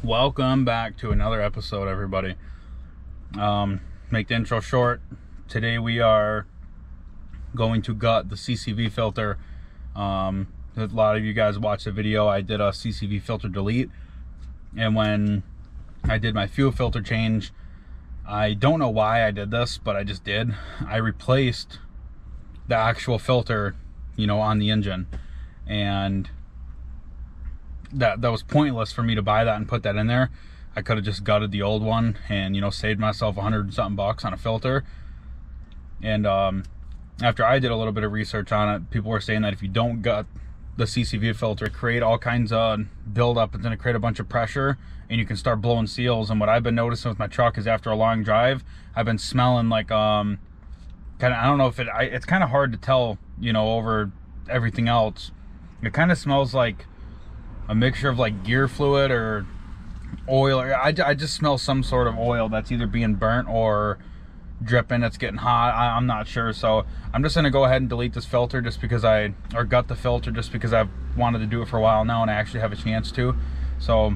Welcome back to another episode, everybody. Make the intro short. Today we are going to gut the CCV filter. A lot of you guys watched the video. I did a CCV filter delete, and when I did my fuel filter change, I don't know why I did this, but I just did. I replaced the actual filter, on the engine, and that was pointless for me to buy that and put that in there. I could have just gutted the old one and saved myself $100 and something bucks on a filter. And after I did a little bit of research on it, people were saying that if you don't gut the CCV filter, it create all kinds of buildup. It's going to create a bunch of pressure and you can start blowing seals. And what I've been noticing with my truck is after a long drive, I've been smelling like kind of, I don't know if it's kind of hard to tell, over everything else. It kind of smells like a mixture of like gear fluid or oil. I just smell some sort of oil that's either being burnt or dripping. It's getting hot. I'm not sure. So I'm just going to go ahead and delete this filter just because or gut the filter just because I've wanted to do it for a while now and I actually have a chance to. So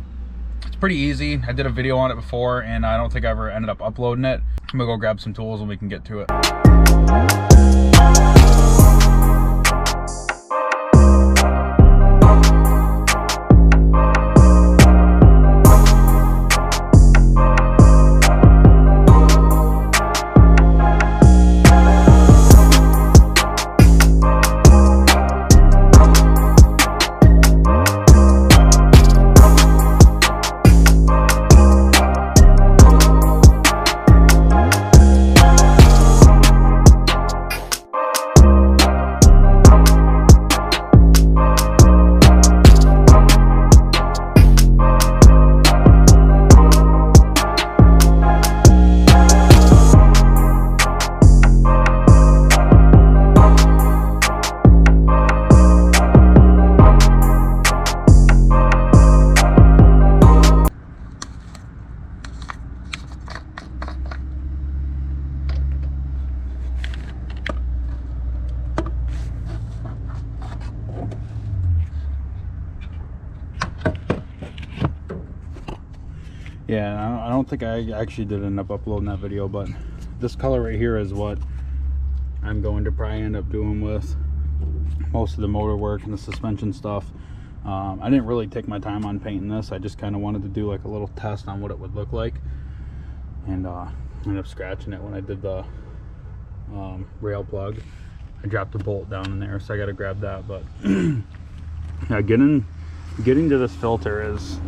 it's pretty easy. I did a video on it before and I don't think I ever ended up uploading it. I'm gonna go grab some tools and we can get to it. Yeah, I don't think I actually did end up uploading that video, but this color right here is what I'm going to probably end up doing with most of the motor work and the suspension stuff. I didn't really take my time on painting this. I just kind of wanted to do like a little test on what it would look like, and ended up scratching it when I did the rail plug. I dropped the bolt down in there, so I got to grab that. But yeah, getting to this filter is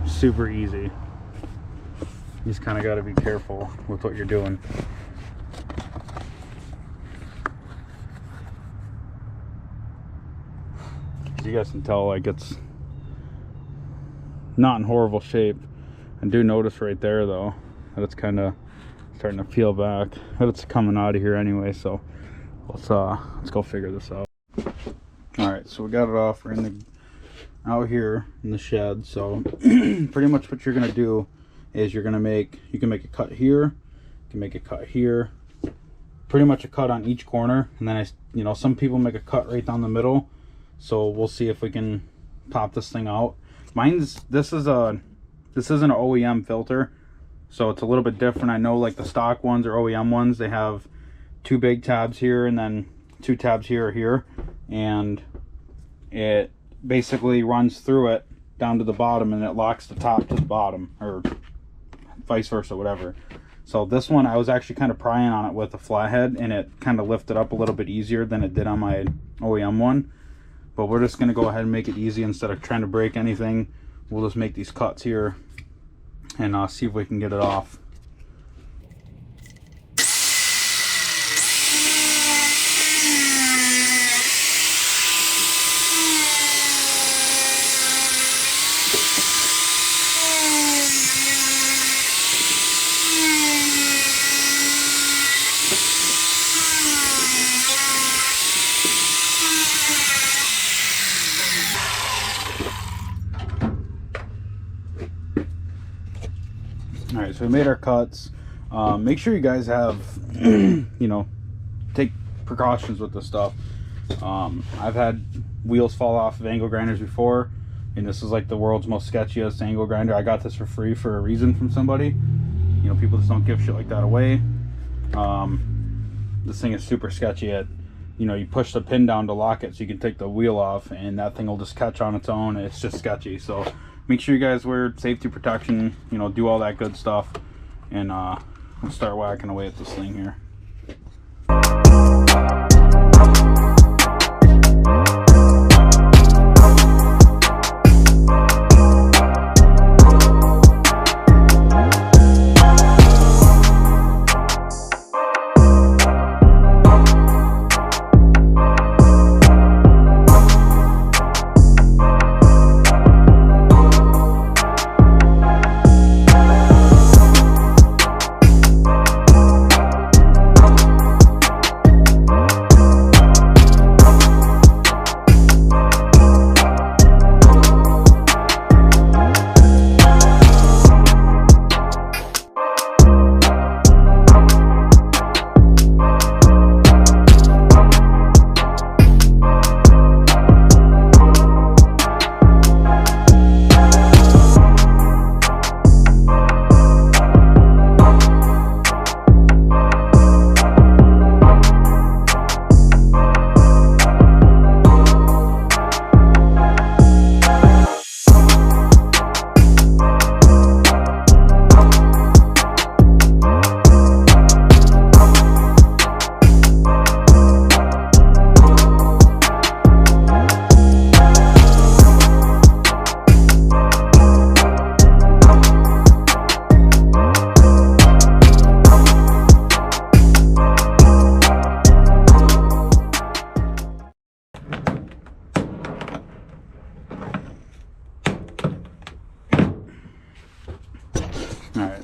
super easy. You just kind of got to be careful with what you're doing. As you guys can tell, like, it's not in horrible shape. I do notice right there though that it's kind of starting to peel back, but it's coming out of here anyway, so let's go figure this out. All right, so we got it off. We're out here in the shed. So pretty much what you're gonna do is you can make a cut here, you can make a cut here, pretty much a cut on each corner, and then some people make a cut right down the middle. So we'll see if we can pop this thing out. This is an OEM filter, so it's a little bit different. I know like the stock ones or OEM ones, they have two big tabs here and then two tabs here or here, and it basically runs through it down to the bottom and it locks the top to the bottom, or vice versa, whatever. So this one, I was actually kind of prying on it with a flathead and it kind of lifted up a little bit easier than it did on my OEM one. But we're just going to go ahead and make it easy. Instead of trying to break anything, we'll just make these cuts here and see if we can get it off. All right, so we made our cuts. Make sure you guys have, take precautions with this stuff. I've had wheels fall off of angle grinders before, And this is like the world's most sketchiest angle grinder. I got this for free for a reason from somebody. You know, people just don't give shit like that away. This thing is super sketchy. You know, you push the pin down to lock it so you can take the wheel off, and that thing will just catch on its own. It's just sketchy. So make sure you guys wear safety protection, you know, do all that good stuff, and let's start whacking away at this thing here.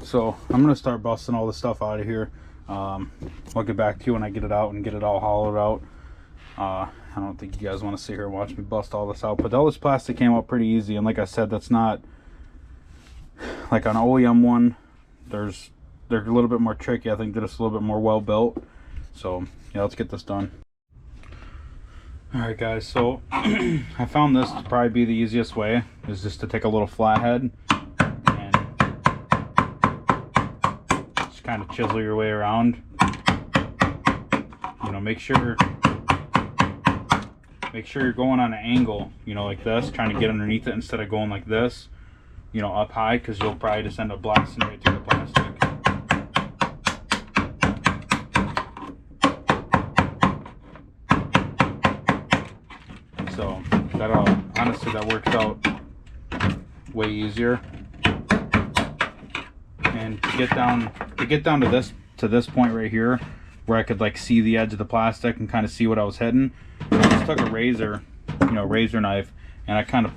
So I'm gonna start busting all this stuff out of here. I'll get back to you when I get it out and get it all hollowed out. I don't think you guys want to sit here and watch me bust all this out, but all this plastic came out pretty easy. And like I said, that's not like an OEM one. They're a little bit more tricky. I think they're just a little bit more well built. So yeah, let's get this done. All right, guys. So I found this to probably be the easiest way is just to take a little flathead kind of chisel your way around. You know, make sure you're going on an angle, you know, like this, trying to get underneath it instead of going like this, you know, up high, because you'll probably just end up blasting right through the plastic. So that honestly, that works out way easier. And to get down to this point right here, where I could like see the edge of the plastic and kind of see what I was hitting, I just took a razor, you know, razor knife, and I kind of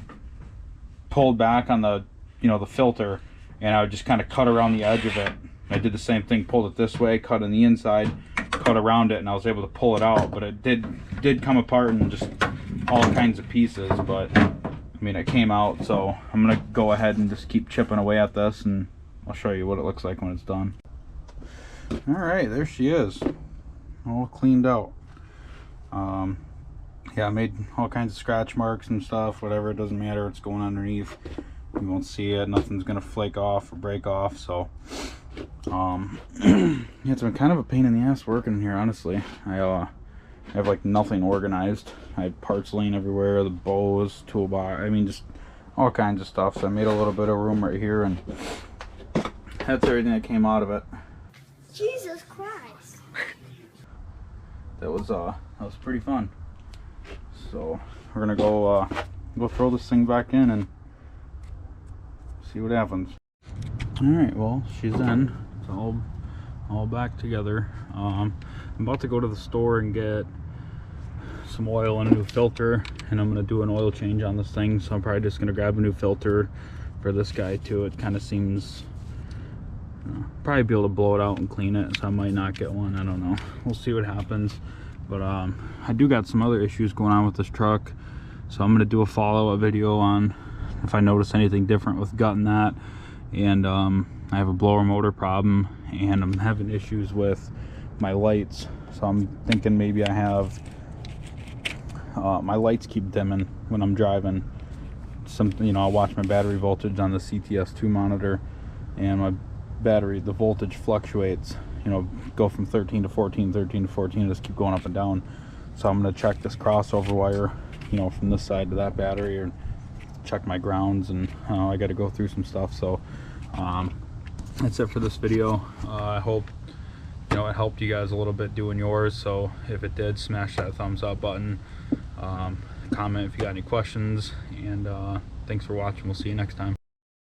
pulled back on the, you know, the filter, and I would just kind of cut around the edge of it. I did the same thing, pulled it this way, cut on the inside, cut around it, and I was able to pull it out. But it did come apart in just all kinds of pieces. But I mean, it came out. So I'm gonna go ahead and just keep chipping away at this, and I'll show you what it looks like when it's done. All right, there she is, all cleaned out. Yeah, I made all kinds of scratch marks and stuff, whatever, it doesn't matter, it's going underneath. You won't see it, nothing's gonna flake off or break off. So yeah, it's been kind of a pain in the ass working in here, honestly. I have like nothing organized. I had parts laying everywhere, the bows, toolbox, I mean, just all kinds of stuff. So I made a little bit of room right here, and that's everything that came out of it. Jesus Christ. That was pretty fun. So we're gonna go throw this thing back in and see what happens. All right, well, she's in. It's all back together. I'm about to go to the store and get some oil and a new filter, and I'm gonna do an oil change on this thing. So I'm probably just gonna grab a new filter for this guy too. It kind of seems probably be able to blow it out and clean it, so I might not get one. I don't know, we'll see what happens. But I do got some other issues going on with this truck, so I'm gonna do a follow-up video on if I notice anything different with gutting that. And I have a blower motor problem, and I'm having issues with my lights, so I'm thinking maybe I have my lights keep dimming when I'm driving. I watch my battery voltage on the CTS2 monitor, and my battery, the voltage fluctuates, go from 13 to 14, 13 to 14, just keep going up and down. So I'm going to check this crossover wire, from this side to that battery, and check my grounds, and I got to go through some stuff. So that's it for this video. I hope it helped you guys a little bit doing yours. So if it did, smash that thumbs up button, comment if you got any questions, and thanks for watching. We'll see you next time.